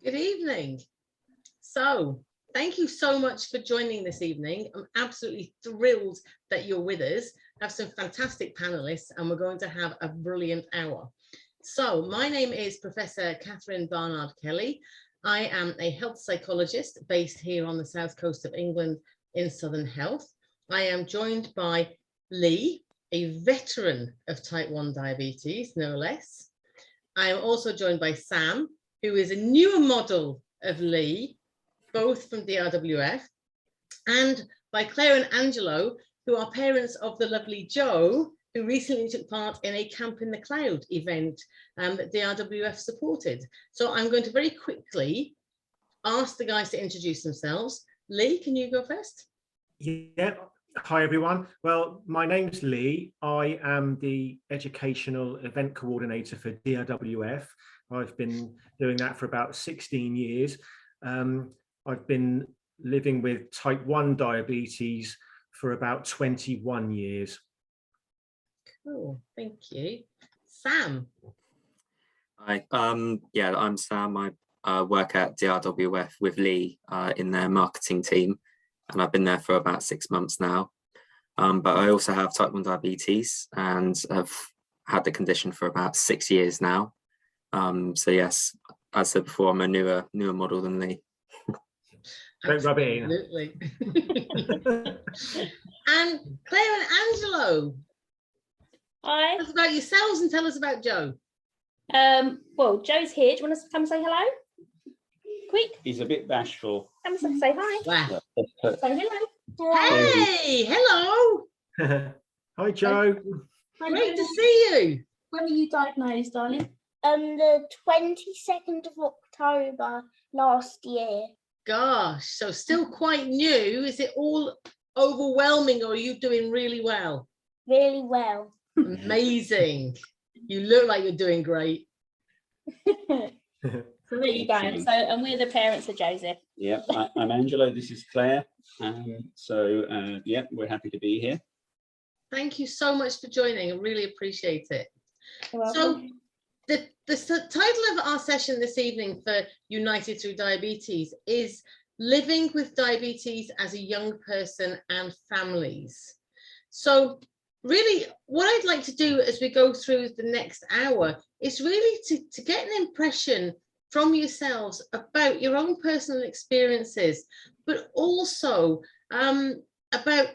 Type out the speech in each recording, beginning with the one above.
Good evening. So, thank you so much for joining this evening. I'm absolutely thrilled that you're with us. I have some fantastic panelists and we're going to have a brilliant hour. So, my name is Professor Catherine Barnard Kelly. I am a health psychologist based here on the south coast of England in Southern Health. I am joined by Lee, a veteran of type 1 diabetes, no less. I am also joined by Sam, who is a newer model of Lee, both from DRWF, and by Claire and Angelo, who are parents of the lovely Joe, who recently took part in a Camp in the Cloud event that DRWF supported. So I'm going to very quickly ask the guys to introduce themselves. Lee, can you go first? Yeah. Hi, everyone. Well, my name's Lee. I am the Educational Event Coordinator for DRWF. I've been doing that for about 16 years. I've been living with type 1 diabetes for about 21 years. Cool, thank you. Sam. Hi, I'm Sam. I work at DRWF with Lee in their marketing team, and I've been there for about 6 months now. But I also have type 1 diabetes and have had the condition for about 6 years now. So yes, as I said before, I'm a newer model than Lee. Don't rub it in. Absolutely. And Claire and Angelo. Hi. Tell us about yourselves and tell us about Joe. Well, Joe's here. Do you want to come say hello? Quick. He's a bit bashful. Come and say hi. Wow. Say hello. Hey, hello. Hi, Joe. Great to see you. When were you diagnosed, darling? The 22nd of October last year. Gosh, so still quite new. Is it all overwhelming or are you doing really well? Really well. Amazing. You look like you're doing great. So there you go. So, and we're the parents of Joseph. Yeah, I'm Angelo. This is Claire. Yeah, we're happy to be here. Thank you so much for joining. I really appreciate it. You're So welcome. the title of our session this evening for United Through Diabetes is Living with Diabetes as a Young Person and Families. So really what I'd like to do as we go through the next hour is really to get an impression from yourselves about your own personal experiences, but also about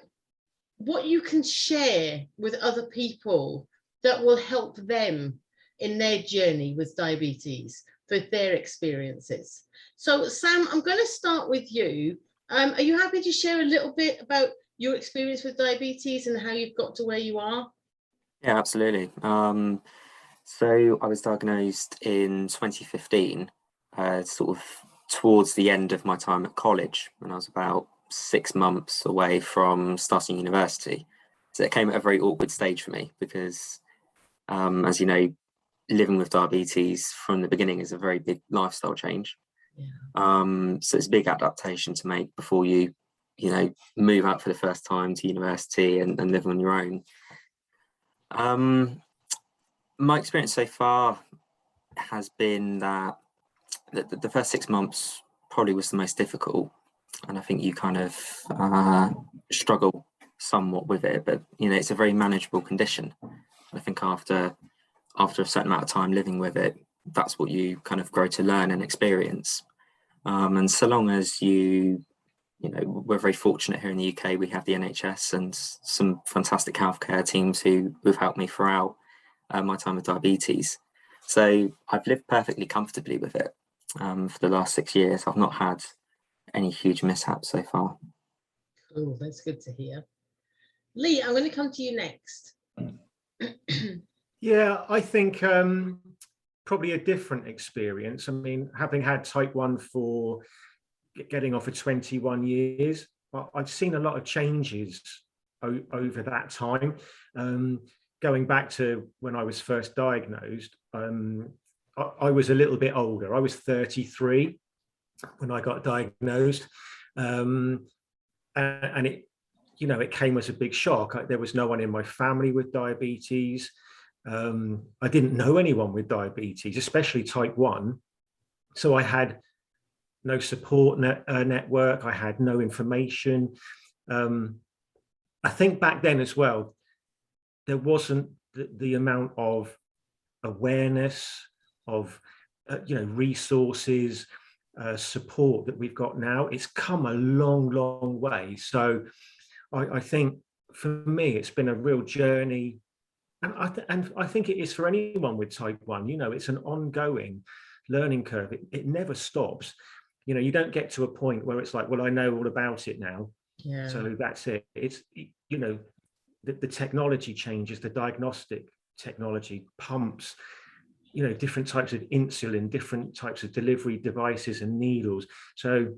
what you can share with other people that will help them in their journey with diabetes, with their experiences. So Sam, I'm going to start with you. Are you happy to share a little bit about your experience with diabetes and how you've got to where you are? Yeah, absolutely. So I was diagnosed in 2015, sort of towards the end of my time at college, when I was about 6 months away from starting university. So it came at a very awkward stage for me because, as you know, living with diabetes from the beginning is a very big lifestyle change. Yeah. So it's a big adaptation to make before you move out for the first time to university and live on your own. My experience so far has been that the first 6 months probably was the most difficult, and I think you kind of struggle somewhat with it, but it's a very manageable condition. I think after a certain amount of time living with it, that's what you kind of grow to learn and experience. And so long as we're very fortunate here in the UK, we have the NHS and some fantastic healthcare teams who've helped me throughout my time with diabetes. So I've lived perfectly comfortably with it for the last 6 years. I've not had any huge mishaps so far. Cool, that's good to hear. Lee, I'm going to come to you next. Yeah, I think probably a different experience. I mean, having had type 1 for getting off for 21 years, I've seen a lot of changes over that time. Going back to when I was first diagnosed, I was a little bit older. I was 33 when I got diagnosed, and it came as a big shock. There was no one in my family with diabetes. I didn't know anyone with diabetes, especially type 1. So I had no support network. I had no information. I think back then as well, there wasn't the amount of awareness of resources, support that we've got now. It's come a long way. So I think for me it's been a real journey, and I think it is for anyone with type 1. It's an ongoing learning curve. It never stops. You don't get to a point where it's like, well, I know all about it now, so that's it. It's the technology changes, the diagnostic technology, pumps, different types of insulin, different types of delivery devices and needles. So,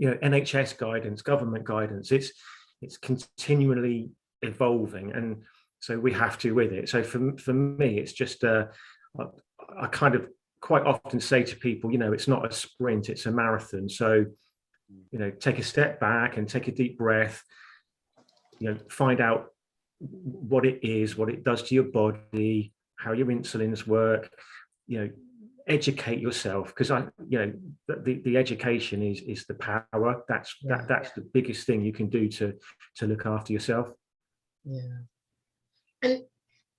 NHS guidance, government guidance, it's continually evolving, and so we have to with it. So for me, it's just I kind of quite often say to people, it's not a sprint, it's a marathon. So, take a step back and take a deep breath, find out what it is, what it does to your body, how your insulins work, educate yourself, because the education is the power. That's the biggest thing you can do to look after yourself. And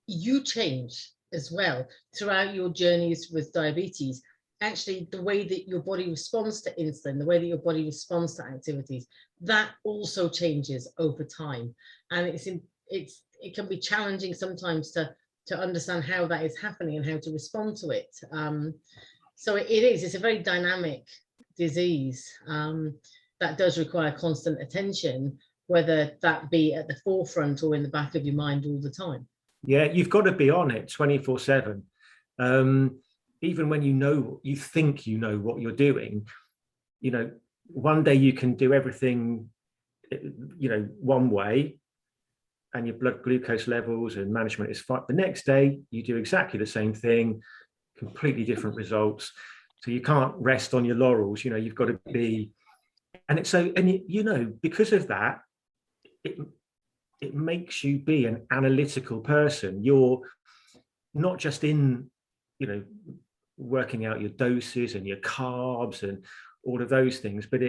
you change as well throughout your journeys with diabetes. Actually, the way that your body responds to insulin, the way that your body responds to activities, that also changes over time, and it can be challenging sometimes to understand how that is happening and how to respond to it. So it's a very dynamic disease that does require constant attention, whether that be at the forefront or in the back of your mind all the time. Yeah, you've got to be on it 24/7. Even when you think you know what you're doing, one day you can do everything, one way, and your blood glucose levels and management is fine. The next day you do exactly the same thing, completely different results. So you can't rest on your laurels. You've got to be, and it's so, and because of that, it makes you be an analytical person. You're not just in, working out your doses and your carbs and all of those things, but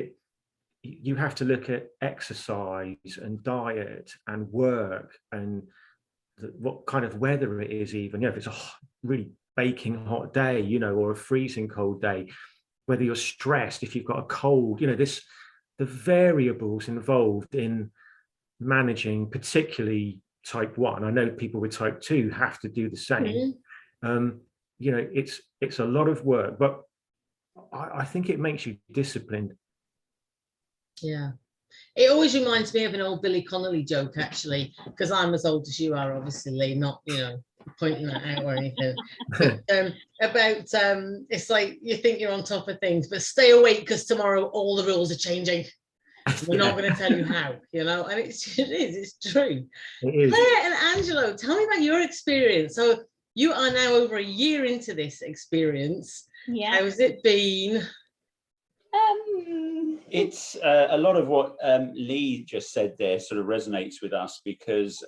you have to look at exercise and diet and work and what kind of weather it is, even if it's a really baking hot day, or a freezing cold day, whether you're stressed, if you've got a cold, the variables involved in managing particularly type 1. I know people with type 2 have to do the same. It's a lot of work, but I think it makes you disciplined. Yeah, it always reminds me of an old Billy Connolly joke, actually, because I'm as old as you are, obviously, not pointing that out or anything. But, about it's like you think you're on top of things, but stay awake because tomorrow all the rules are changing. We're not going to tell you how, and it's true. It is. Claire and Angelo, tell me about your experience. So you are now over a year into this experience. Yeah. How's it been? It's a lot of what Lee just said there sort of resonates with us, because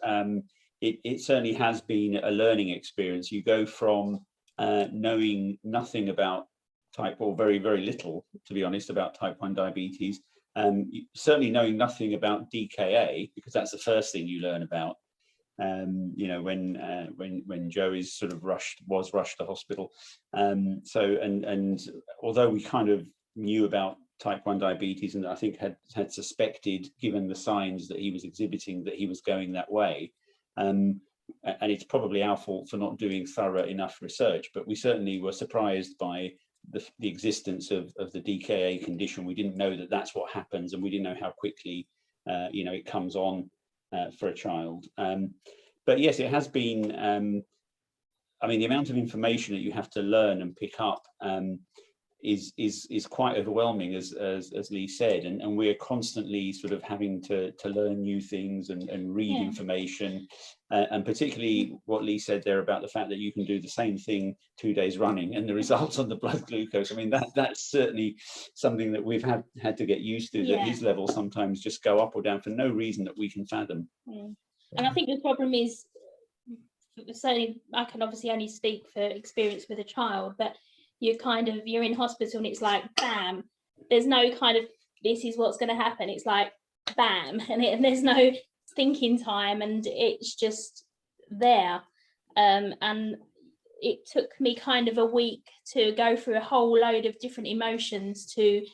it certainly has been a learning experience. You go from knowing nothing about or very, very little, to be honest, about type 1 diabetes, certainly knowing nothing about DKA, because that's the first thing you learn about. When Joe is sort of was rushed to hospital. And although we kind of knew about type 1 diabetes, and I think had suspected, given the signs that he was exhibiting, that he was going that way. And it's probably our fault for not doing thorough enough research, but we certainly were surprised by the existence of the DKA condition. We didn't know that that's what happens, and we didn't know how quickly it comes on for a child. But yes, it has been, the amount of information that you have to learn and pick up is quite overwhelming, as Lee said, and we're constantly sort of having to learn new things and read information, and particularly what Lee said there about the fact that you can do the same thing 2 days running and the results on the blood glucose. That's certainly something that we've had to get used to, that his levels sometimes just go up or down for no reason that we can fathom. And I think the problem is, certainly I can obviously only speak for experience with a child, but you're in hospital and it's like, bam, there's no kind of, this is what's going to happen. It's like, bam, and there's no thinking time, and it's just there. And it took me kind of a week to go through a whole load of different emotions to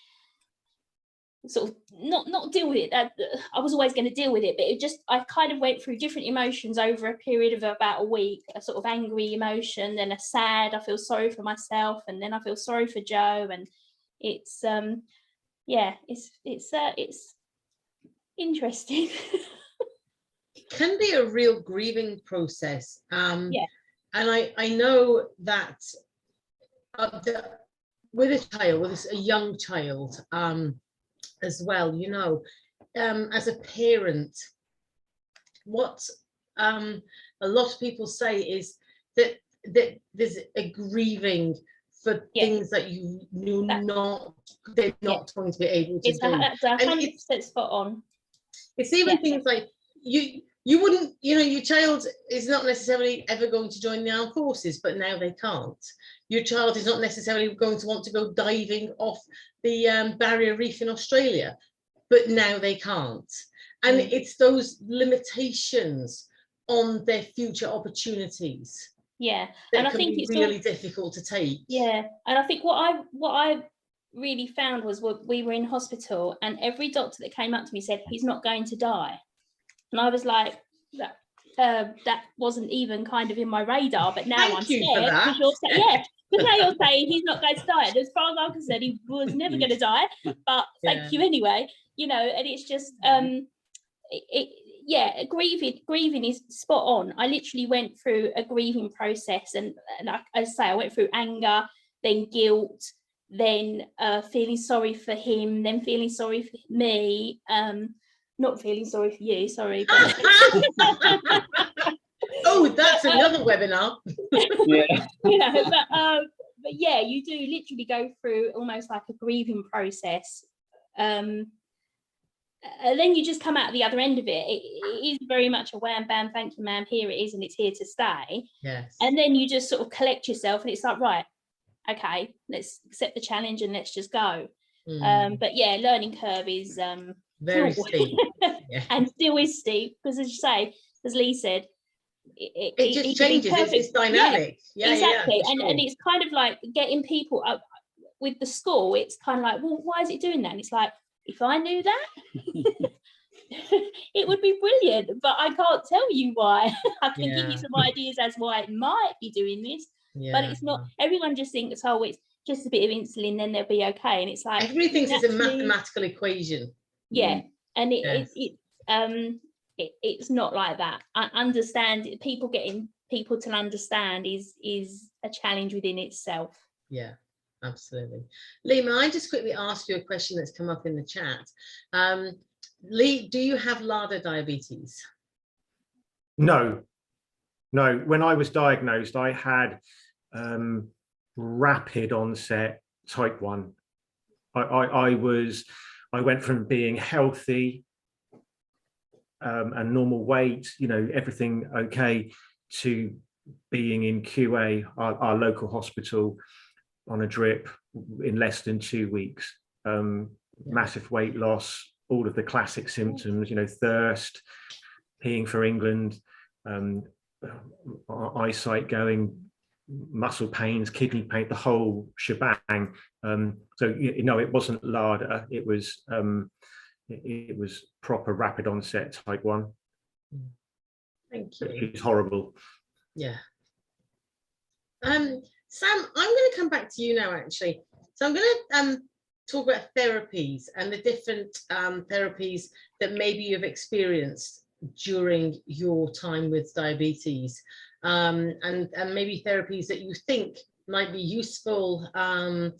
sort of not deal with it. I was always going to deal with it, but I kind of went through different emotions over a period of about a week. A sort of angry emotion, then a sad, I feel sorry for myself, and then I feel sorry for Joe. And it's it's interesting. It can be a real grieving process. Yeah. And I know that with a child, with a young child, as well, you know, as a parent, what a lot of people say is that there's a grieving for things that they're not going to be able to do. That's 100% spot on. It's even things like you wouldn't, you know, your child is not necessarily ever going to join the armed forces, but now they can't. Your child is not necessarily going to want to go diving off the barrier reef in Australia, but now they can't. And it's those limitations on their future opportunities. Yeah, and I think it's really difficult to take. Yeah, and I think what I really found was we were in hospital, and every doctor that came up to me said he's not going to die, and I was like, that wasn't even kind of in my radar. But now I'm scared because you're saying, because now you're saying he's not going to die. And as far as I'm concerned, he was never going to die. But thank you anyway. You know, and it's just grieving is spot on. I literally went through a grieving process, and I went through anger, then guilt, then feeling sorry for him, then feeling sorry for me, not feeling sorry for you, sorry. But oh, that's another webinar. But yeah, you do literally go through almost like a grieving process. And then you just come out the other end of it. It is very much a wham, bam, thank you, ma'am, here it is, and it's here to stay. Yes. And then you just sort of collect yourself, and it's like, right, okay, let's accept the challenge and let's just go. But yeah, learning curve is very steep. And still is steep, because as you say, as Lee said, it just changes. It's dynamic. Exactly. Sure. And it's kind of like getting people up with the school. It's kind of like, well, why is it doing that? And it's like, if I knew that, it would be brilliant, but I can't tell you why. I can give you some ideas as why it might be doing this, but it's not. Everyone just thinks, oh, it's just a bit of insulin, then they'll be okay. And it's like, everybody thinks it's a mathematical equation. Yeah, and it's not like that. I understand getting people to understand is a challenge within itself. Yeah, absolutely. Lee, may I just quickly ask you a question that's come up in the chat? Lee, do you have LADA diabetes? No. When I was diagnosed, I had rapid onset type 1. I went from being healthy and normal weight, you know, everything okay, to being in QA, our local hospital, on a drip in less than 2 weeks. Massive weight loss, all of the classic symptoms, you know, thirst, peeing for England, eyesight going, muscle pains, kidney pain, the whole shebang. So you know, it wasn't LADA, it was proper rapid onset type 1. Thank you. It's horrible. Yeah. Sam, I'm going to come back to you now, actually. So I'm going to talk about therapies and the different therapies that maybe you've experienced during your time with diabetes, and maybe therapies that you think might be useful, and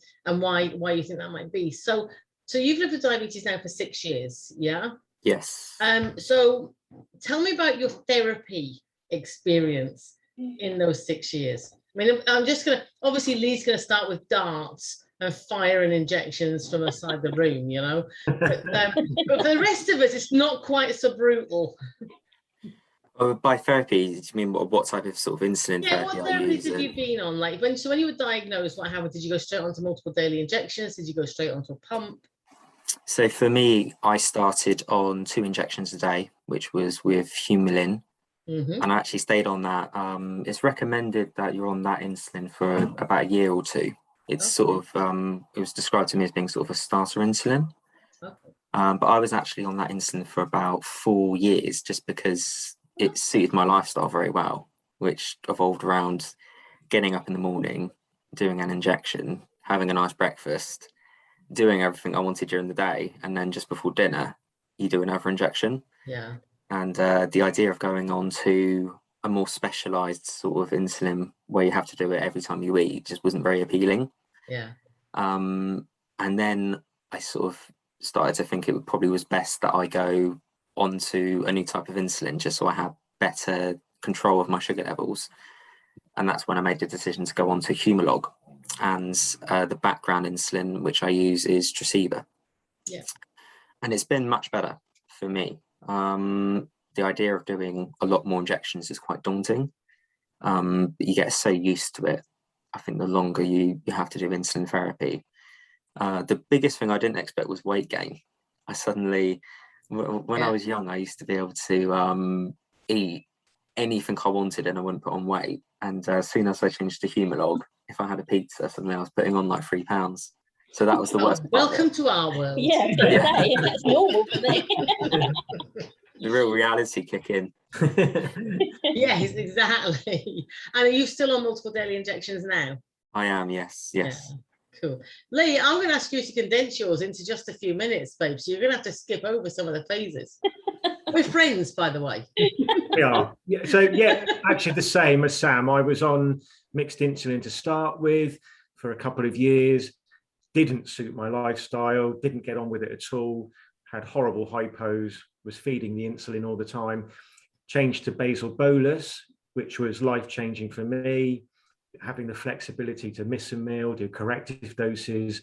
why you think that might be. So you've lived with diabetes now for 6 years, yeah? Yes. So tell me about your therapy experience in those 6 years. I mean, I'm just gonna, obviously Lee's gonna start with darts and fire and injections from outside the room, you know, but for the rest of us, it's not quite so brutal. Oh, by therapy, do you mean what type of sort of insulin Yeah, therapy what I therapies use? have you been on? Like when you were diagnosed, what happened? Did you go straight onto multiple daily injections? Did you go straight onto a pump? So for me, I started on 2 injections a day, which was with Humulin, Mm-hmm. and I actually stayed on that. It's recommended that you're on that insulin for about a year or two. It's sort of it was described to me as being sort of a starter insulin. Okay. But I was actually on that insulin for about 4 years just because it suited my lifestyle very well, which evolved around getting up in the morning, doing an injection, having a nice breakfast, doing everything I wanted during the day, and then just before dinner, you do another injection. Yeah. And the idea of going on to a more specialized sort of insulin where you have to do it every time you eat just wasn't very appealing. Yeah. And then I sort of started to think it probably was best that I go onto a new type of insulin just so I have better control of my sugar levels. And that's when I made the decision to go on to Humalog. And the background insulin which I use is Tresiba. Yeah. And it's been much better for me. The idea of doing a lot more injections is quite daunting. But you get so used to it. I think the longer you have to do insulin therapy. The biggest thing I didn't expect was weight gain. I suddenly, when I was young, I used to be able to eat anything I wanted and I wouldn't put on weight. And as soon as I changed to Humalog, if I had a pizza, suddenly I was putting on like 3 pounds. So that was the worst part. Welcome to our world. Yeah, I was gonna say, that's normal for me. The real reality kick in. Yes, exactly. And are you still on multiple daily injections now? I am, yes. Yeah, cool. Lee, I'm going to ask you to condense yours into just a few minutes, babe. So you're going to have to skip over some of the phases. We're friends, by the way. We are. Yeah, so yeah, actually the same as Sam. I was on mixed insulin to start with for a couple of years. Didn't suit my lifestyle, didn't get on with it at all, had horrible hypos, was feeding the insulin all the time. Changed to basal bolus, which was life-changing for me, having the flexibility to miss a meal, do corrective doses,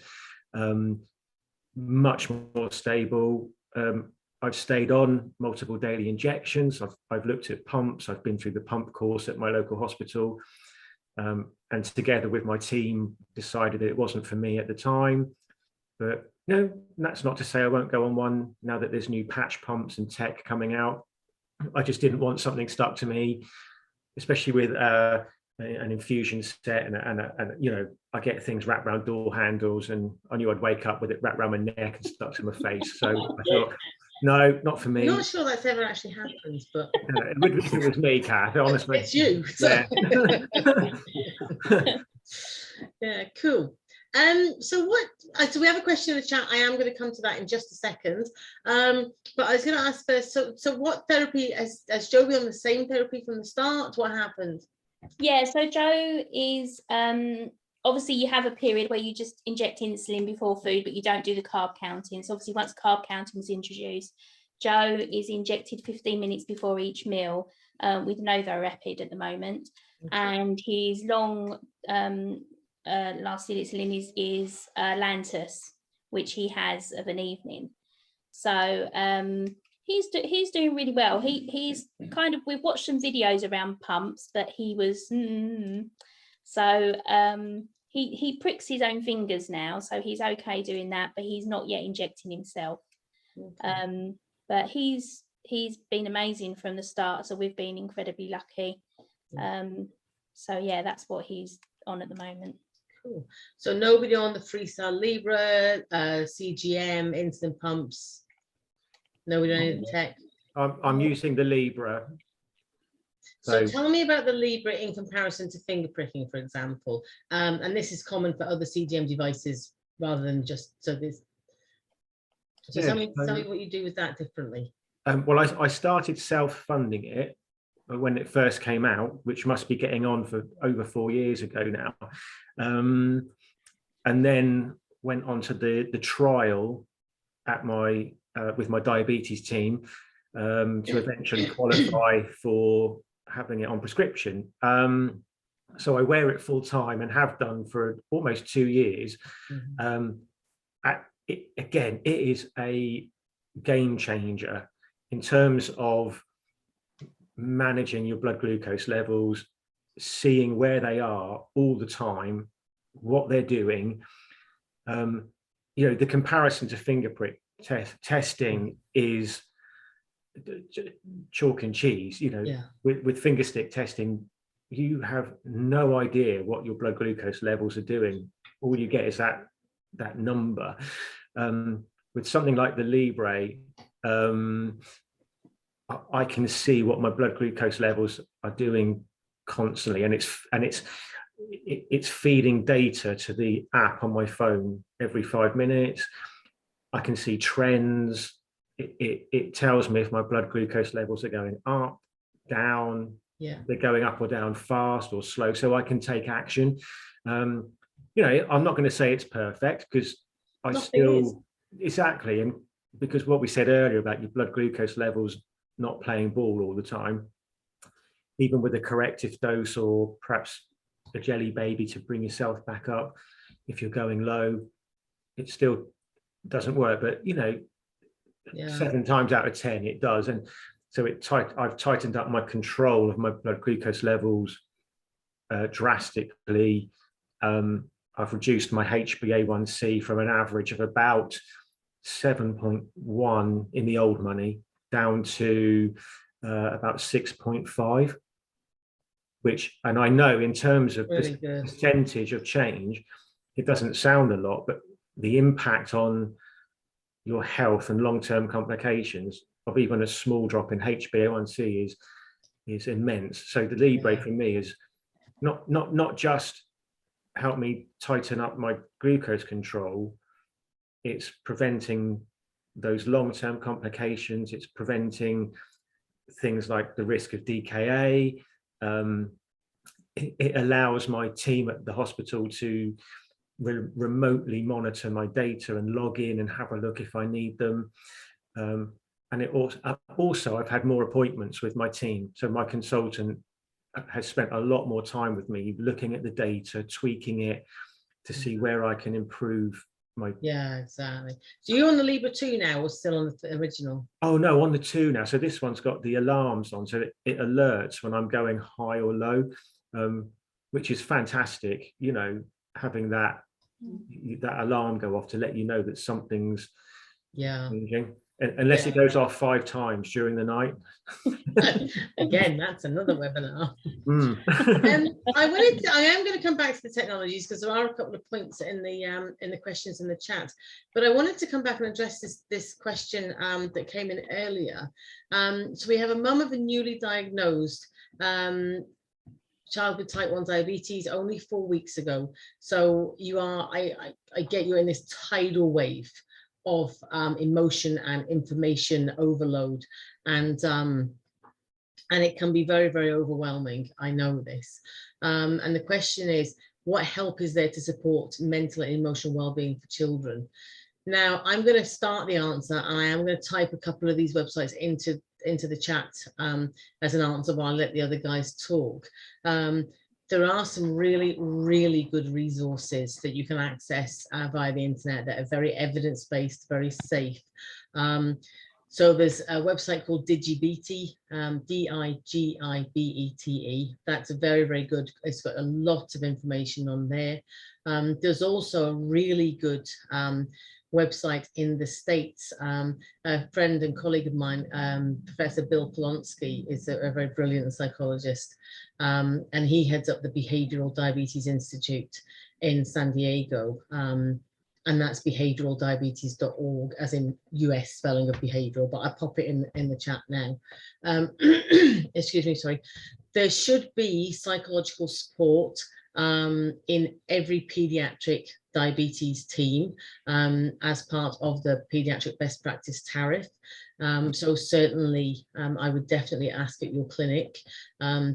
much more stable. I've stayed on multiple daily injections. I've looked at pumps. I've been through the pump course at my local hospital. And together with my team decided that it wasn't for me at the time. But no, that's not to say I won't go on one now that there's new patch pumps and tech coming out. I just didn't want something stuck to me, especially with an infusion set and you know, I get things wrapped around door handles, and I knew I'd wake up with it wrapped around my neck and stuck to my face. So I thought, no, not for me. I'm not sure that's ever actually happened, but It would be if it was me, Kath, honestly. it's you. So. Yeah. Yeah, cool. So we have a question in the chat. I am going to come to that in just a second. But I was going to ask first, so what therapy, has Joe been on the same therapy from the start? What happened? Yeah, so Joe is obviously you have a period where you just inject insulin before food, but you don't do the carb counting. So obviously once carb counting was introduced, Joe is injected 15 minutes before each meal with Novorapid at the moment. Okay. And his long lasting insulin is Lantus, which he has of an evening. So he's doing really well. He's kind of, we've watched some videos around pumps, but he was he pricks his own fingers now, so he's okay doing that, but he's not yet injecting himself. Okay. But he's been amazing from the start, so we've been incredibly lucky. So yeah, that's what he's on at the moment. Cool. So nobody on the Freestyle Libre, CGM, instant pumps. Nobody on any tech. I'm using the Libre. So tell me about the Libre in comparison to finger pricking, for example. And this is common for other CGM devices rather than just so this. So yeah, tell me what you do with that differently. Well, I started self-funding it when it first came out, which must be getting on for over 4 years ago now. And then went on to the trial at my with my diabetes team to eventually qualify for having it on prescription. So I wear it full time and have done for almost 2 years. Again, it is a game changer in terms of managing your blood glucose levels, seeing where they are all the time, what they're doing. The comparison to finger prick testing is chalk and cheese. With finger stick testing, you have no idea what your blood glucose levels are doing. All you get is that number. With something like the Libre, I can see what my blood glucose levels are doing constantly, and it's feeding data to the app on my phone every 5 minutes. I can see trends. It tells me if my blood glucose levels are going up, down, they're going up or down fast or slow, so I can take action. I'm not going to say it's perfect, because exactly, and because what we said earlier about your blood glucose levels not playing ball all the time, even with a corrective dose or perhaps a jelly baby to bring yourself back up, if you're going low, it still doesn't work. But 7 times out of 10 it does. And so I've tightened up my control of my blood glucose levels drastically. I've reduced my HbA1c from an average of about 7.1 in the old money down to about 6.5, and I know in terms of really the percentage of change, it doesn't sound a lot, but the impact on your health and long-term complications of even a small drop in HbA1c is immense. So the Libre for me is not just help me tighten up my glucose control, it's preventing those long-term complications, it's preventing things like the risk of DKA. It allows my team at the hospital to remotely monitor my data and log in and have a look if I need them. And it also I've had more appointments with my team, so my consultant has spent a lot more time with me looking at the data, tweaking it to see where I can improve my. Yeah, exactly. So you're on the Libre 2 now, or still on the original? Oh no, on the 2 now. So this one's got the alarms on, so it alerts when I'm going high or low, which is fantastic. Having that alarm go off to let you know that something's changing. Unless it goes off 5 times during the night. Again, that's another webinar. I am going to come back to the technologies, because there are a couple of points in the questions in the chat. But I wanted to come back and address this question that came in earlier. So we have a mum of a newly diagnosed child with type 1 diabetes only 4 weeks ago. So I get you in this tidal wave of emotion and information overload, and it can be very, very overwhelming. I know this, and the question is, what help is there to support mental and emotional well-being for children? Now, I'm going to start the answer, and I am going to type a couple of these websites into the chat as an answer while I let the other guys talk. There are some really, really good resources that you can access via the internet that are very evidence-based, very safe. So there's a website called Digibete, Digibete. That's a very, very good. It's got a lot of information on there. There's also a really good website in the States. A friend and colleague of mine, Professor Bill Polonsky, is a very brilliant psychologist, and he heads up the Behavioral Diabetes Institute in San Diego, and that's behavioraldiabetes.org, as in US spelling of behavioral, but I pop it in the chat now. Excuse me, sorry. There should be psychological support in every pediatric diabetes team as part of the pediatric best practice tariff. So certainly I would definitely ask at your clinic,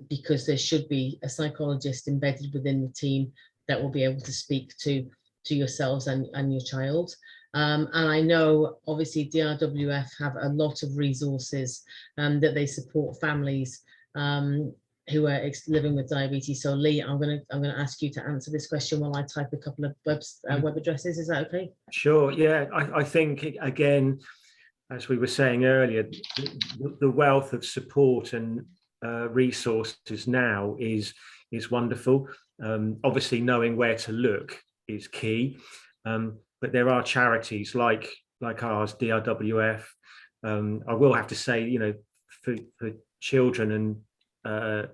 because there should be a psychologist embedded within the team that will be able to speak to yourselves and your child. And I know obviously DRWF have a lot of resources that they support families who are living with diabetes. So Lee, I'm going to ask you to answer this question while I type a couple of web addresses. Is that okay? Sure. Yeah, I think, again, as we were saying earlier, the wealth of support and resources now is wonderful. Obviously, knowing where to look is key, but there are charities like ours, DRWF. I will have to say, you know, for children and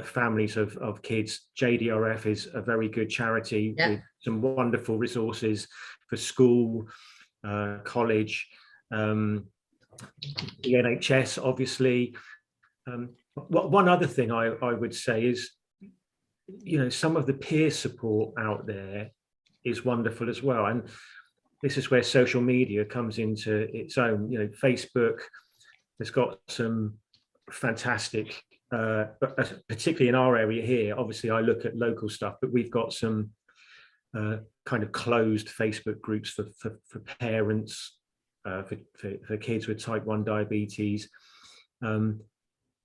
families of kids, JDRF is a very good charity with some wonderful resources for school, college, the NHS, obviously. One other thing I would say is, you know, some of the peer support out there is wonderful as well. And this is where social media comes into its own. You know, Facebook has got some fantastic, particularly in our area here. Obviously, I look at local stuff, but we've got some kind of closed Facebook groups for parents, for kids with type 1 diabetes.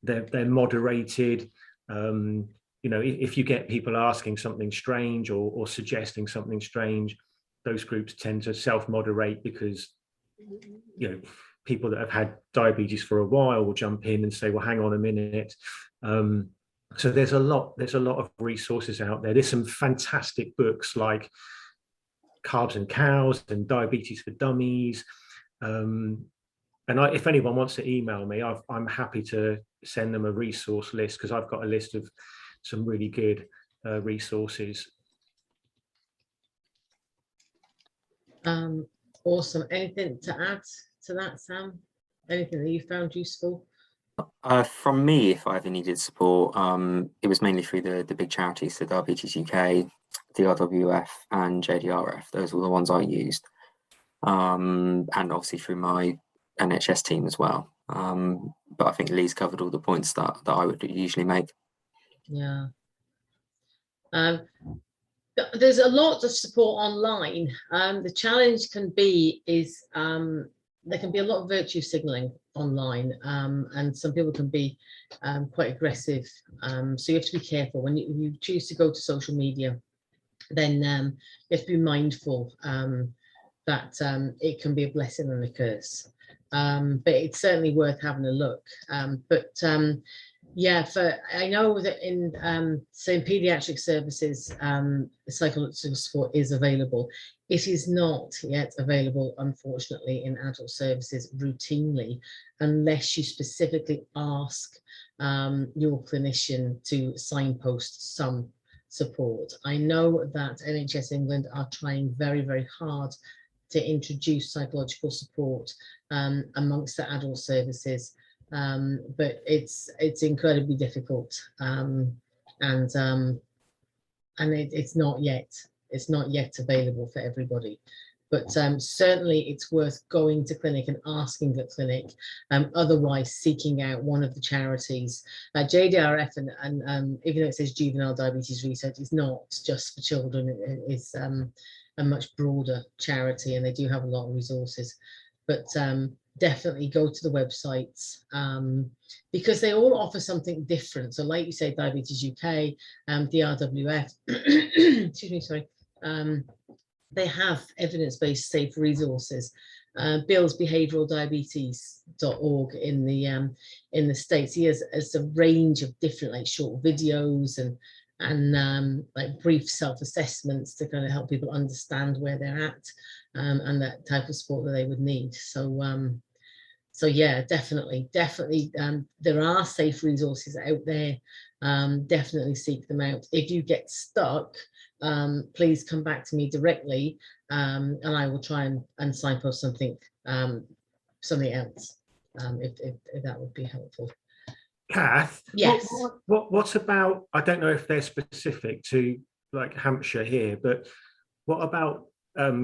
They're moderated. You know, if you get people asking something strange or suggesting something strange, those groups tend to self-moderate, because, you know, people that have had diabetes for a while will jump in and say, well, hang on a minute. So there's a lot of resources out there. There's some fantastic books like Carbs and Cows and Diabetes for Dummies. And if anyone wants to email me, I'm happy to send them a resource list, because I've got a list of some really good resources. Awesome. Anything to add to that, Sam? Anything that you found useful? From me, if I ever needed support, it was mainly through the big charities, so Diabetes UK, DRWF and JDRF. Those were the ones I used. And obviously through my NHS team as well. But I think Lee's covered all the points that I would usually make. Yeah. There's a lot of support online. The challenge can be there can be a lot of virtue signaling online, and some people can be quite aggressive. So you have to be careful when you choose to go to social media. Then you have to be mindful that it can be a blessing and a curse. But it's certainly worth having a look. Yeah, I know that in pediatric services, psychological support is available. It is not yet available, unfortunately, in adult services routinely, unless you specifically ask your clinician to signpost some support. I know that NHS England are trying very, very hard to introduce psychological support amongst the adult services. But it's incredibly difficult, and it's not yet available for everybody. But certainly it's worth going to clinic and asking the clinic, otherwise seeking out one of the charities. JDRF and even though it says juvenile diabetes research, it's not just for children. It's a much broader charity, and they do have a lot of resources. But definitely go to the websites, because they all offer something different. So like you say, Diabetes UK, DRWF, excuse me, sorry, they have evidence-based safe resources. Bill's behavioraldiabetes.org in the States, he has a range of different like short videos and like brief self-assessments to kind of help people understand where they're at, and that type of support that they would need. So yeah, definitely there are safe resources out there. Definitely seek them out. If you get stuck, please come back to me directly, and I will try and signpost something else, if that would be helpful. Kath, yes, what about, I don't know if they're specific to like Hampshire here, but what about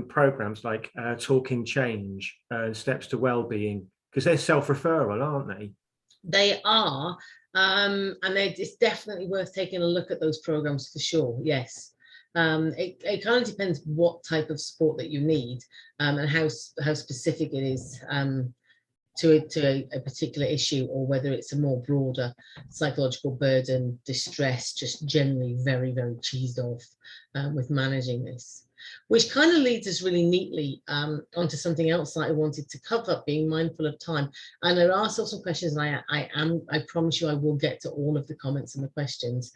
programs like Talking Change, Steps to Wellbeing, because they're self-referral, aren't they? They are, and it's definitely worth taking a look at those programs for sure. Yes. It kind of depends what type of support that you need, and how specific it is to a particular issue, or whether it's a more broader psychological burden, distress, just generally very, very cheesed off with managing this. which kind of leads us really neatly onto something else that I wanted to cover, being mindful of time. And there are still some questions, and I promise you I will get to all of the comments and the questions.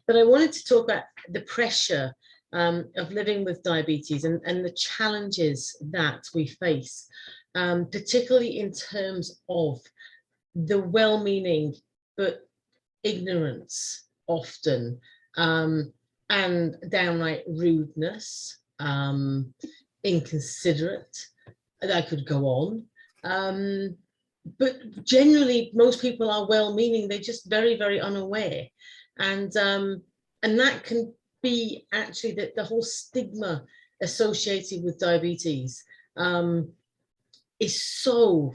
But I wanted to talk about the pressure of living with diabetes and the challenges that we face, particularly in terms of the well-meaning but ignorance often, and downright rudeness, inconsiderate. I could go on, but generally most people are well-meaning. They're just very, very unaware, and that can be actually the whole stigma associated with diabetes is so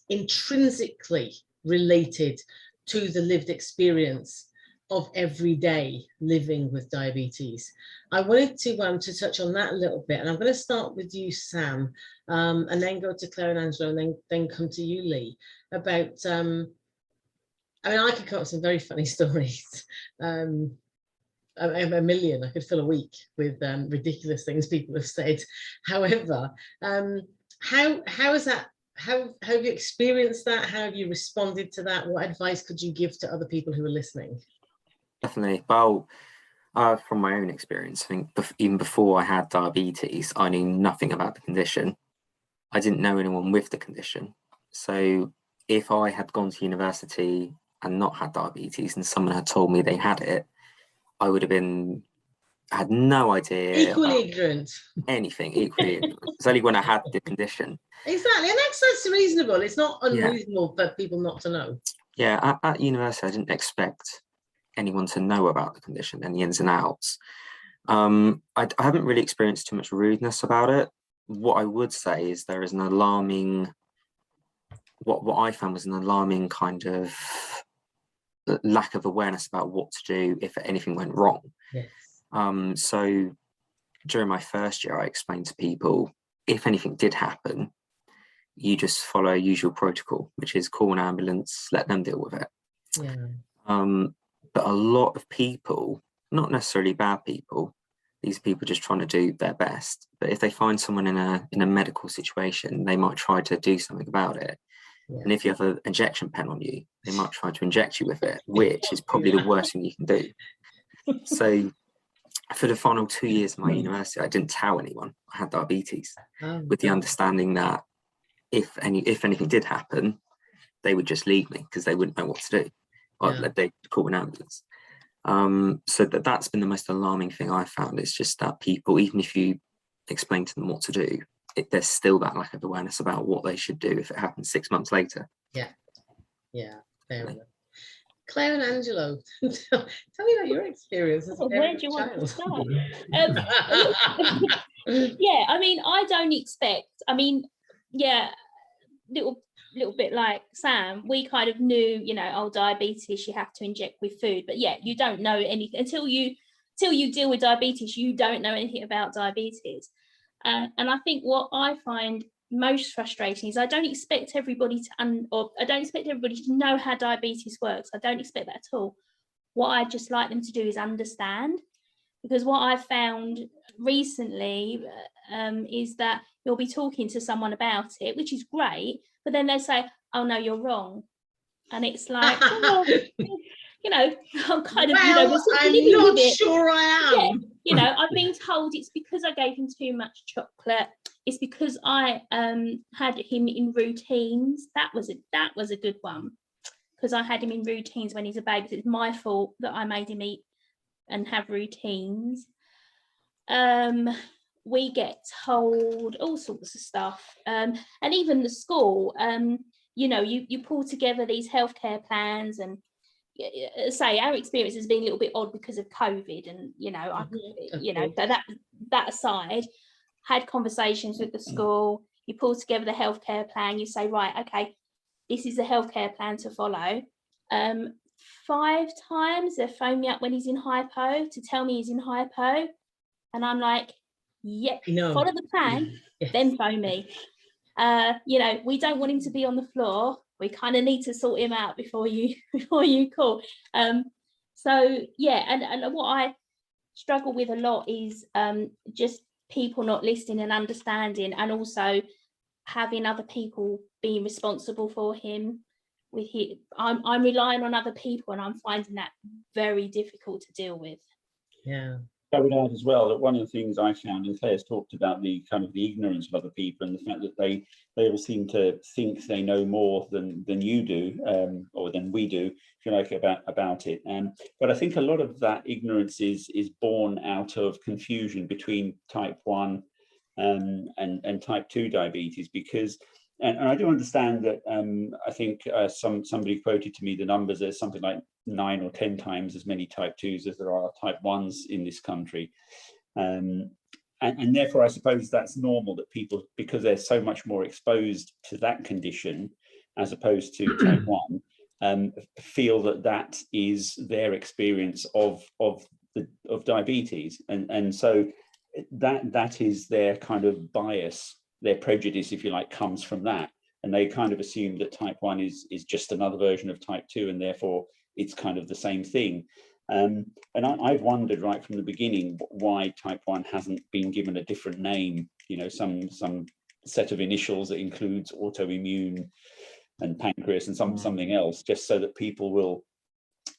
intrinsically related to the lived experience of everyday living with diabetes. I wanted to touch on that a little bit, and I'm going to start with you, Sam, and then go to Claire and Angela, and then come to you, Lee, about I mean, I could come up with some very funny stories. A million, I could fill a week with ridiculous things people have said. However, how is that? How have you experienced that? How have you responded to that? What advice could you give to other people who are listening? Definitely. Well, from my own experience, I think even before I had diabetes, I knew nothing about the condition. I didn't know anyone with the condition. So if I had gone to university and not had diabetes and someone had told me they had it, I would have had no idea. Equally ignorant. Anything, equally ignorant. It's only when I had the condition. Exactly, and that's reasonable. It's not unreasonable for people not to know. Yeah, at university, I didn't expect anyone to know about the condition and the ins and outs. I haven't really experienced too much rudeness about it. What I would say is there is an alarming, what I found was an alarming kind of lack of awareness about what to do if anything went wrong. Yes. So during my first year, I explained to people, if anything did happen, you just follow usual protocol, which is call an ambulance, let them deal with it. Yeah. But a lot of people, not necessarily bad people, these people just trying to do their best. But if they find someone in a medical situation, they might try to do something about it. Yeah. And if you have an injection pen on you, they might try to inject you with it, which is probably the worst thing you can do. So for the final 2 years of my university, I didn't tell anyone I had diabetes, with the understanding that if anything did happen, they would just leave me because they wouldn't know what to do. Or they'd call an ambulance. So that's been the most alarming thing I've found. It's just that people, even if you explain to them what to do, there's still that lack of awareness about what they should do if it happens 6 months later. Yeah, fair enough. Claire and Angelo, tell me about your experience as a where do you want to start? Yeah, I mean, I don't expect, little bit like Sam, we kind of knew, diabetes, you have to inject with food, but you don't know anything until you deal with diabetes. You don't know anything about diabetes, and I think what I find most frustrating is I don't expect everybody to know how diabetes works. I don't expect that at all. What I just like them to do is understand, because what I've found recently is that you'll be talking to someone about it, which is great, but then they say, "Oh no, you're wrong," and it's like, well, I'm kind of, I'm not sure I am. Yeah, I've been told it's because I gave him too much chocolate. It's because I had him in routines. That was a good one, because I had him in routines when he's a baby. So it's my fault that I made him eat and have routines. We get told all sorts of stuff, and even the school. You pull together these healthcare plans, and say our experience has been a little bit odd because of COVID, and so that aside, had conversations with the school. You pull together the healthcare plan. You say, right, okay, this is the healthcare plan to follow. 5 times they phone me up when he's in hypo to tell me he's in hypo, and I'm like, yep, follow the plan, then phone me. We don't want him to be on the floor. We kind of need to sort him out before you call. And what I struggle with a lot is just people not listening and understanding, and also having other people being responsible for him. I'm relying on other people, and I'm finding that very difficult to deal with. Yeah. I would add as well that one of the things I found, and Claire's talked about the kind of the ignorance of other people and the fact that they all seem to think they know more than you do, or than we do, if you like, about it. But I think a lot of that ignorance is born out of confusion between type 1 and type 2 diabetes, because and I do understand that I think somebody quoted to me the numbers, there's something like 9 or 10 times as many type 2s as there are type 1s in this country. And therefore, I suppose that's normal that people, because they're so much more exposed to that condition as opposed to type 1, feel that is their experience of diabetes. And so that is their kind of bias, their prejudice, if you like, comes from that. And they kind of assume that type 1 is just another version of type 2, and therefore it's kind of the same thing. And I've wondered right from the beginning why type 1 hasn't been given a different name, you know, some set of initials that includes autoimmune and pancreas and something else, just so that people will,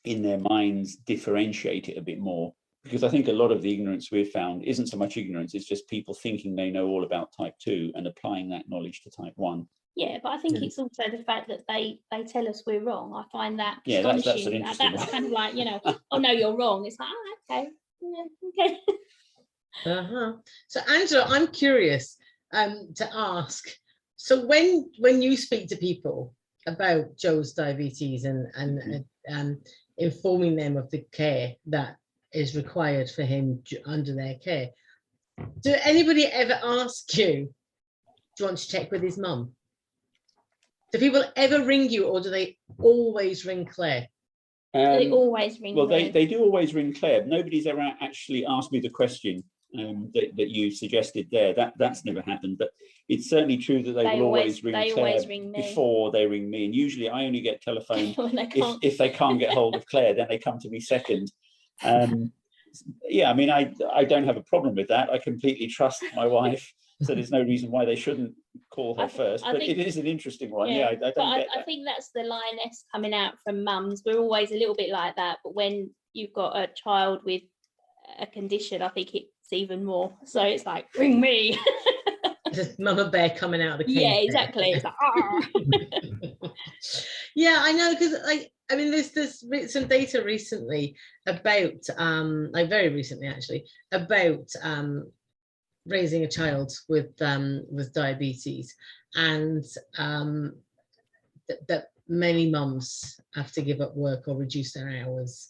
in their minds, differentiate it a bit more. Because I think a lot of the ignorance we've found isn't so much ignorance, it's just people thinking they know all about type 2 and applying that knowledge to type 1. Yeah, but I think it's also the fact that they tell us we're wrong. I find that astonishing. That's an interesting one. Kind of like, you know, oh no, you're wrong. It's like, oh, okay, yeah, okay. So Angela, I'm curious to ask. So when you speak to people about Joe's diabetes and informing them of the care that is required for him under their care, do anybody ever ask you, do you want to check with his mum? Do people ever ring you, or do they always ring Claire? They always ring. Well, they do always ring Claire. Nobody's ever actually asked me the question that you suggested there. That's never happened. But it's certainly true that they will always ring Claire before they ring me. And usually I only get telephone if they can't get hold of Claire, then they come to me second. Yeah, I mean, I don't have a problem with that. I completely trust my wife. So there's no reason why they shouldn't call her first. But it is an interesting one. Yeah, I don't get that. I think that's the lioness coming out from mums. We're always a little bit like that. But when you've got a child with a condition, I think it's even more. So it's like, ring me. Just Mama Bear coming out of the cave. Yeah, exactly. It's like, yeah, I know, because I mean, there's some data recently about, like very recently actually, about raising a child with diabetes, and that many mums have to give up work or reduce their hours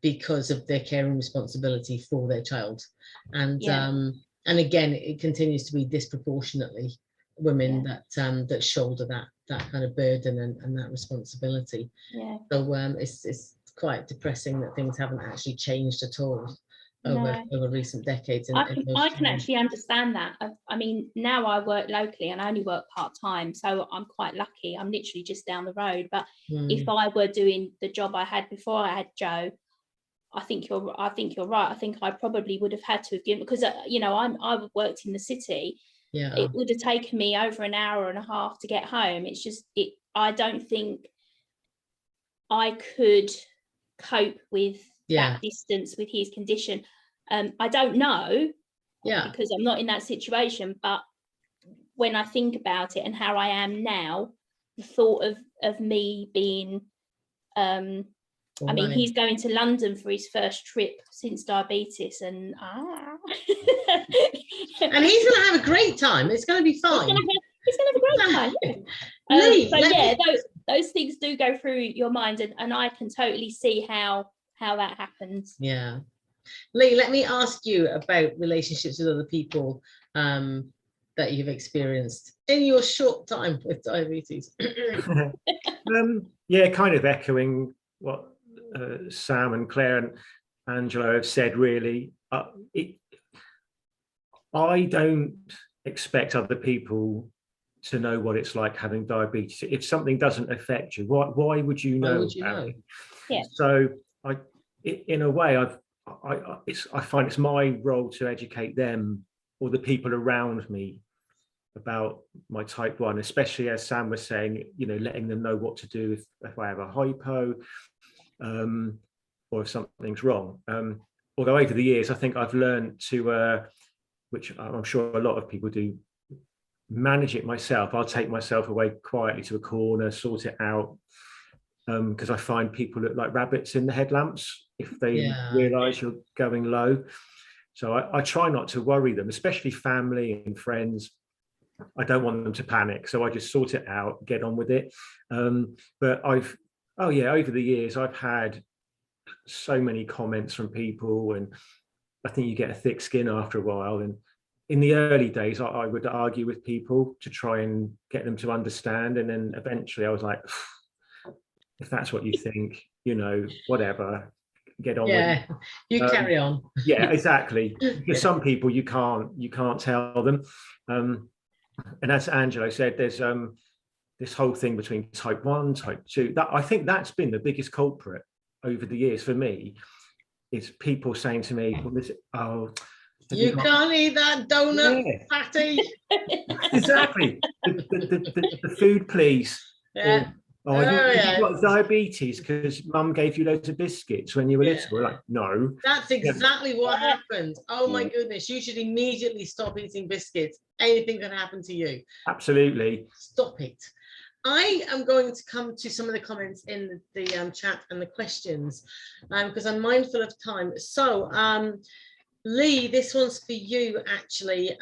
because of their caring responsibility for their child, and again, it continues to be disproportionately women that shoulder that kind of burden and that responsibility. Yeah. So it's quite depressing that things haven't actually changed at all over recent decades. I can actually understand that. I mean, now I work locally and I only work part-time, so I'm quite lucky. I'm literally just down the road. But if I were doing the job I had before I had Joe, I think you're right. I think I probably would have had to have given, because you know, I worked in the city. Yeah. It would have taken me over an hour and a half to get home. It's just I don't think I could cope with that distance with his condition. I don't know, because I'm not in that situation, but when I think about it and how I am now, the thought of me being I mean, he's going to London for his first trip since diabetes, and and he's going to have a great time. It's going to be fine. He's going to have a great time. Yeah. Those things do go through your mind, and I can totally see how that happens. Yeah. Lee, let me ask you about relationships with other people that you've experienced in your short time with diabetes. Yeah, kind of echoing what Sam and Claire and Angela have said, really. I don't expect other people to know what it's like having diabetes. If something doesn't affect you, why would you know? Yeah. So in a way, I find it's my role to educate them or the people around me about my type 1, especially as Sam was saying, letting them know what to do if I have a hypo, or if something's wrong. Although over the years, I think I've learned to, which I'm sure a lot of people do, manage it myself. I'll take myself away quietly to a corner, sort it out, because I find people look like rabbits in the headlamps if they realise you're going low. So I try not to worry them, especially family and friends. I don't want them to panic, so I just sort it out, get on with it. But over the years, I've had so many comments from people, and I think you get a thick skin after a while. And in the early days, I would argue with people to try and get them to understand. And then eventually I was like, if that's what you think, whatever, get on with it. You carry on. Yeah, exactly. Because some people you can't tell them. And as Angelo said, there's this whole thing between type 1, type 2. That I think that's been the biggest culprit over the years for me, is people saying to me, you can't eat that donut, fatty. Exactly. The food, please. Yeah. You've got diabetes because mum gave you loads of biscuits when you were little. We're like, no. That's exactly what happened. Oh my goodness, you should immediately stop eating biscuits. Anything can happen to you. Absolutely. Stop it. I am going to come to some of the comments in the chat and the questions, because I'm mindful of time. So, Lee, this one's for you, actually.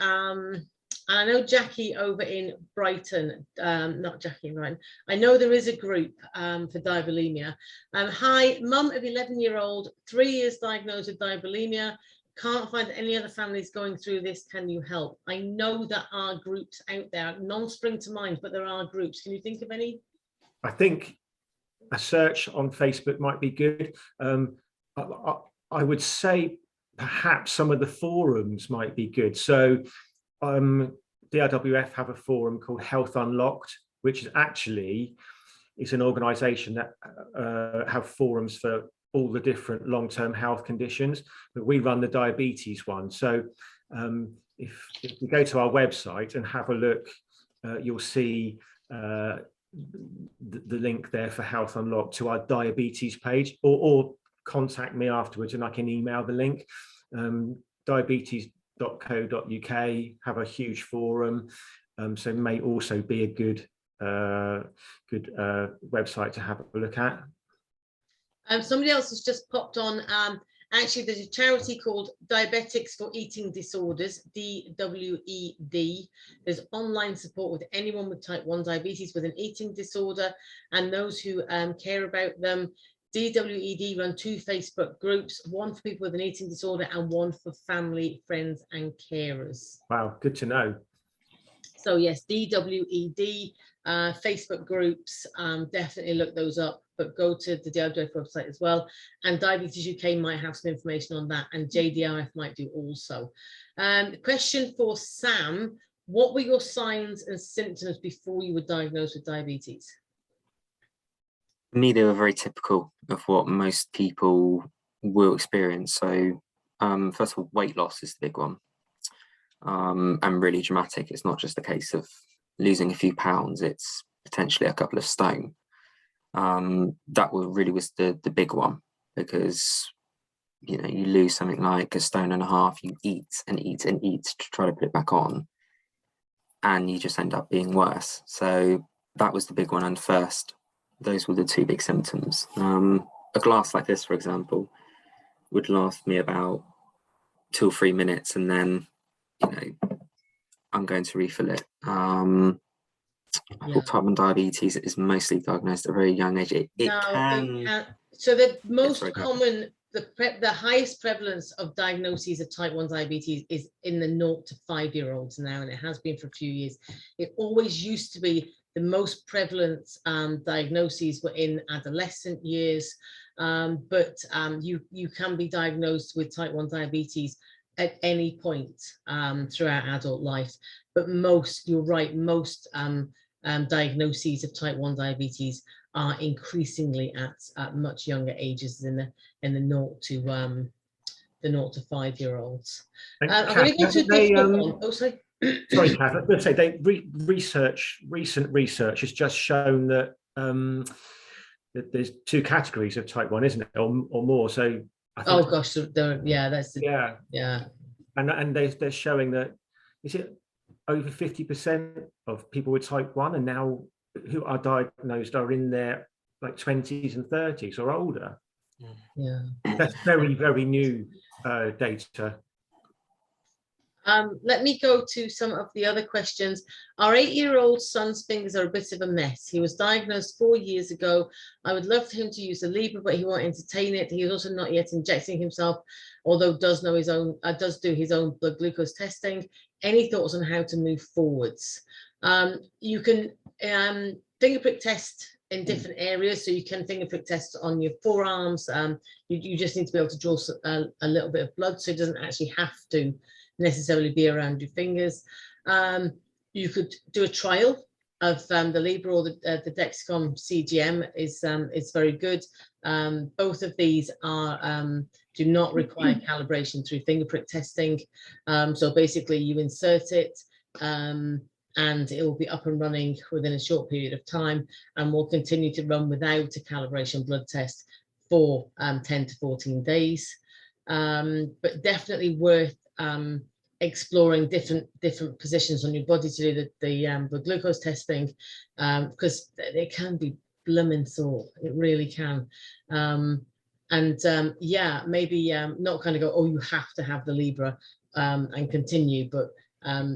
I know Jackie over in Brighton, not Jackie in Brighton. I know there is a group for diabulimia. Hi, mum of 11-year-old, 3 years diagnosed with diabulimia. Can't find any other families going through this. Can you help? I know there are groups out there. None spring to mind, but there are groups. Can you think of any? I think a search on Facebook might be good. I would say perhaps some of the forums might be good. So DRWF have a forum called Health Unlocked, which is an organisation that have forums for all the different long-term health conditions, but we run the diabetes one. So if you go to our website and have a look, you'll see the link there for Health Unlocked to our diabetes page, or contact me afterwards and I can email the link. Diabetes.co.uk have a huge forum, so may also be a good website to have a look at. Somebody else has just popped on. Actually, there's a charity called Diabetics for Eating Disorders, DWED. There's online support with anyone with type 1 diabetes with an eating disorder and those who care about them. DWED run 2 Facebook groups, one for people with an eating disorder and one for family, friends and carers. Wow, good to know. So yes, DWED Facebook groups, definitely look those up, but go to the DRWF website as well. And Diabetes UK might have some information on that, and JDRF might do also. Question for Sam, what were your signs and symptoms before you were diagnosed with diabetes? For me, they were very typical of what most people will experience. So first of all, weight loss is the big one, and really dramatic. It's not just a case of losing a few pounds, it's potentially a couple of stone. That really was the big one, because you lose something like 1.5 stone, you eat and eat and eat to try to put it back on, and you just end up being worse. So that was the big one. And first, those were the 2 big symptoms. A glass like this, for example, would last me about 2 or 3 minutes, and then I'm going to refill it. I thought type 1 diabetes is mostly diagnosed at a very young age. It can. So the most common, the highest prevalence of diagnoses of type 1 diabetes is in the 0 to 5-year-olds now, and it has been for a few years. It always used to be the most prevalent diagnoses were in adolescent years, but you can be diagnosed with type 1 diabetes at any point throughout adult life. But you're right, most diagnoses of type 1 diabetes are increasingly at much younger ages, in the 0 to the 0 to 5-year-olds. And I'm Kath, going to go to a haven't they, difficult one. Oh, sorry. sorry, Kath, I was going to say recent research has just shown that that there's 2 categories of type 1, isn't it, or more? So I think, Oh gosh, yeah, that's the, yeah, and they're showing that, is it over 50% of people with type 1 and now who are diagnosed are in their like 20s and 30s or older. Yeah. That's very, very new data. Let me go to some of the other questions. Our 8-year-old son's fingers are a bit of a mess. He was diagnosed 4 years ago. I would love for him to use a Libra, but he won't entertain it. He is also not yet injecting himself, although does know his own, does do his own blood glucose testing. Any thoughts on how to move forwards? You can finger prick test in different areas, so you can finger prick test on your forearms. You just need to be able to draw a little bit of blood, so it doesn't actually have to necessarily be around your fingers. You could do a trial of the Libra or the Dexcom CGM is very good. Both of these are do not require calibration through finger prick testing. So basically you insert it and it will be up and running within a short period of time, and will continue to run without a calibration blood test for 10 to 14 days. But definitely worth exploring different positions on your body to do the glucose testing, because it can be blooming sore. It really can. Yeah, maybe not kind of go, oh, you have to have the Libra and continue, but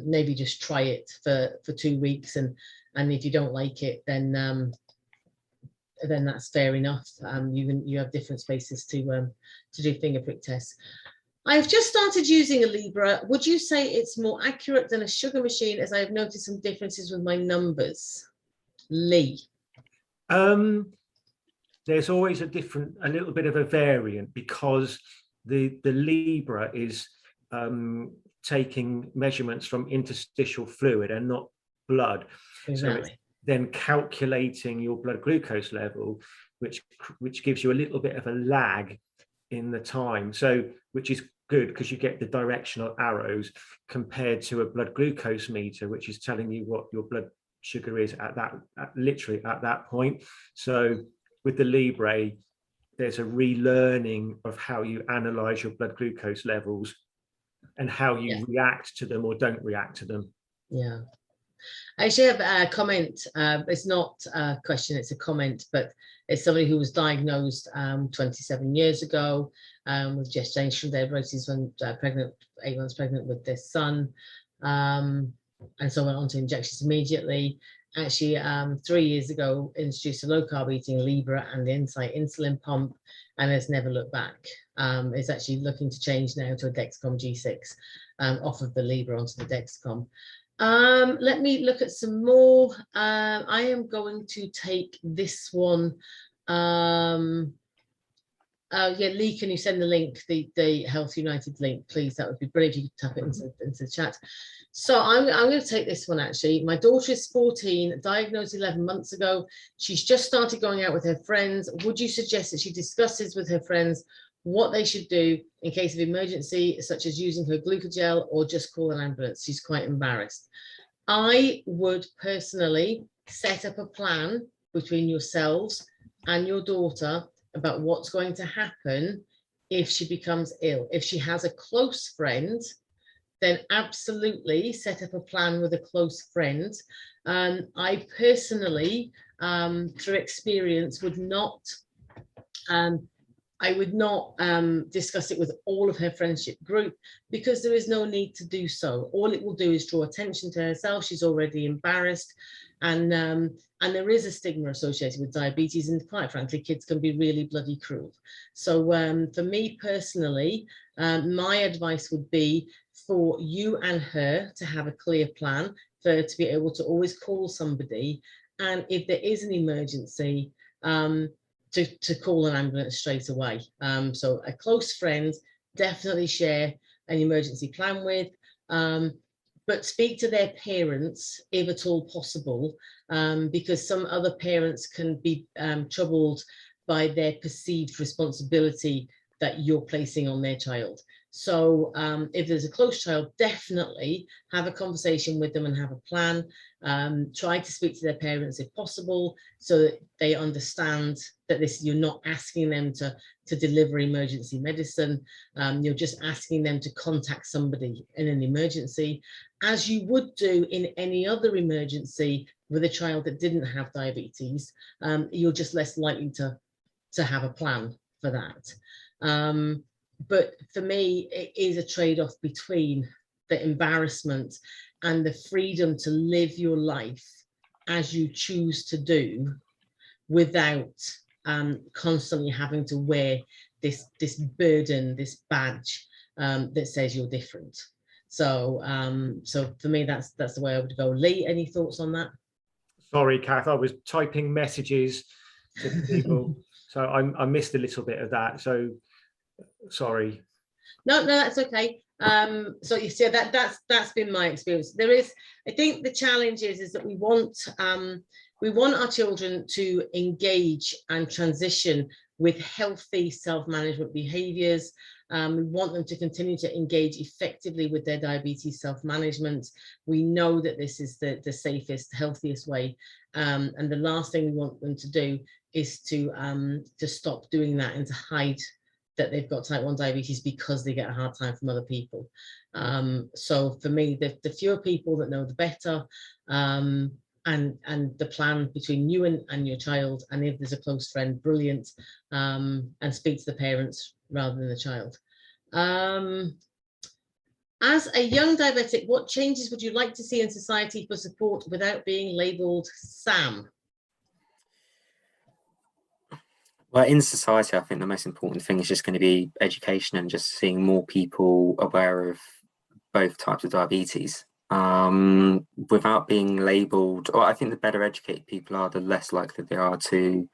maybe just try it for 2 weeks, and if you don't like it, then that's fair enough. You have different spaces to do finger prick tests. I've just started using a Libra. Would you say it's more accurate than a sugar machine, as I have noticed some differences with my numbers? Lee. There's always a little bit of a variant, because the Libra is taking measurements from interstitial fluid and not blood. Exactly. So it's then calculating your blood glucose level, which gives you a little bit of a lag in the time. So which is good, because you get the directional arrows, compared to a blood glucose meter, which is telling you what your blood sugar is literally at that point. So with the Libre, there's a relearning of how you analyze your blood glucose levels and how you react to them or don't react to them. Yeah. I actually have a comment. It's not a question, it's a comment, but it's somebody who was diagnosed 27 years ago with gestational diabetes when pregnant, 8 months pregnant with their son. And so went on to injections immediately. Actually, 3 years ago, introduced a low-carb eating Libra and the Insight insulin pump, and has never looked back. It's actually looking to change now to a Dexcom G6 off of the Libra onto the Dexcom. Let me look at some more. I am going to take this one. Yeah, Lee, can you send the link, the Health United link, please? That would be brilliant if you could tap it into the chat. So I'm going to take this one, actually. My daughter is 14, diagnosed 11 months ago. She's just started going out with her friends. Would you suggest that she discusses with her friends what they should do in case of emergency, such as using her glucogel or just call an ambulance? She's quite embarrassed. I would personally set up a plan between yourselves and your daughter about what's going to happen if she becomes ill. If she has a close friend, then absolutely set up a plan with a close friend. I personally, through experience, would not discuss it with all of her friendship group, because there is no need to do so. All it will do is draw attention to herself. She's already embarrassed, and there is a stigma associated with diabetes, and quite frankly, kids can be really bloody cruel. So for me personally, my advice would be for you and her to have a clear plan, for her to be able to always call somebody, and if there is an emergency, to call an ambulance straight away. So a close friend, definitely share an emergency plan with, but speak to their parents if at all possible, because some other parents can be troubled by their perceived responsibility that you're placing on their child. So if there's a close child, definitely have a conversation with them and have a plan. Try to speak to their parents if possible, so that they understand that you're not asking them to deliver emergency medicine. You're just asking them to contact somebody in an emergency, as you would do in any other emergency with a child that didn't have diabetes. You're just less likely to have a plan for that. But for me, it is a trade-off between the embarrassment and the freedom to live your life as you choose to do, without constantly having to wear this burden, this badge that says you're different. So so for me, that's the way I would go. Lee, any thoughts on that? Sorry, Kath, I was typing messages to people, so I missed a little bit of that. So sorry. No, that's okay. So you see, that's been my experience. I think the challenge is that we want our children to engage and transition with healthy self-management behaviors. We want them to continue to engage effectively with their diabetes self-management. We know that this is the safest, healthiest way. And the last thing we want them to do is to stop doing that and to hide that they've got type 1 diabetes because they get a hard time from other people. So for me, the fewer people that know, the better. And the plan between you and your child, and if there's a close friend, brilliant. And speak to the parents rather than the child. As a young diabetic, what changes would you like to see in society for support without being labelled Sam? Well, in society, I think the most important thing is just going to be education and just seeing more people aware of both types of diabetes. Without being labelled, or I think the better educated people are, the less likely they are to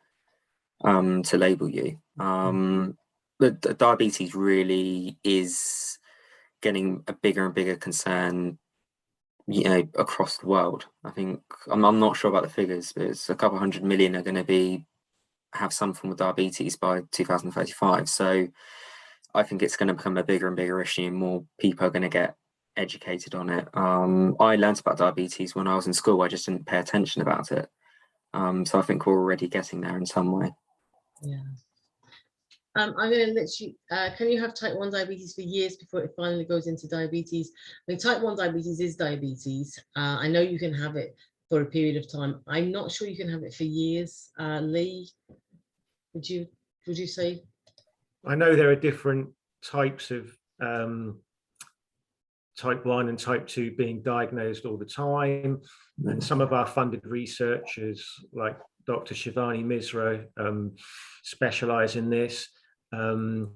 label you. The diabetes really is getting a bigger and bigger concern, you know, across the world. I think I'm not sure about the figures, but it's a couple 100 million are going to have some form of diabetes by 2035. So I think it's going to become a bigger and bigger issue, and more people are going to get educated on it. I learned about diabetes when I was in school. I just didn't pay attention about it. So I think we're already getting there in some way. Yeah. I'm going to let you, can you have type 1 diabetes for years before it finally goes into diabetes? I mean, type 1 diabetes is diabetes. I know you can have it for a period of time. I'm not sure you can have it for years. Lee, would you say? I know there are different types of type 1 and type 2 being diagnosed all the time, and some of our funded researchers like Dr. Shivani Misra specialize in this, and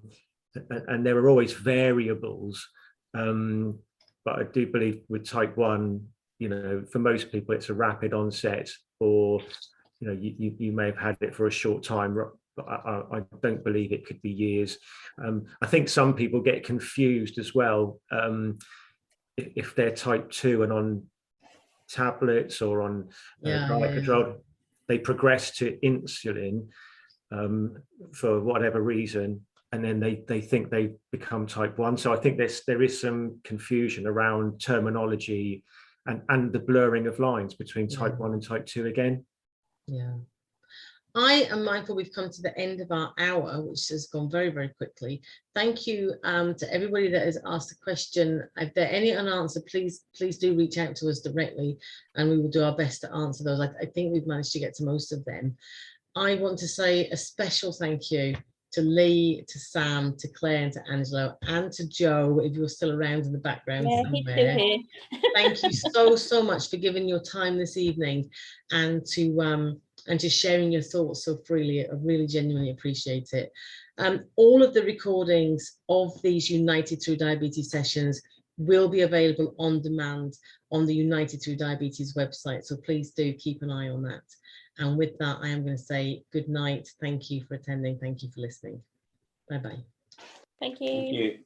there are always variables, but I do believe with type 1, you know, for most people it's a rapid onset, or you know, you may have had it for a short time, but I don't believe it could be years. I think some people get confused as well, if they're type 2 and on tablets or on diet control, they progress to insulin for whatever reason, and then they think they've become type 1. So I think there is some confusion around terminology and the blurring of lines between type 1 and type 2 again. Yeah. I am mindful we've come to the end of our hour, which has gone very, very quickly. Thank you to everybody that has asked a question. If there are any unanswered, please do reach out to us directly, and we will do our best to answer those. I think we've managed to get to most of them. I want to say a special thank you to Lee, to Sam, to Claire, and to Angelo, and to Joe, if you're still around in the background somewhere. He's still here. Thank you so much for giving your time this evening, and to sharing your thoughts so freely. I really genuinely appreciate it. All of the recordings of these United Through Diabetes sessions will be available on demand on the United Through Diabetes website, so please do keep an eye on that. And with that, I am going to say good night. Thank you for attending. Thank you for listening. Bye-bye. Thank you. Thank you.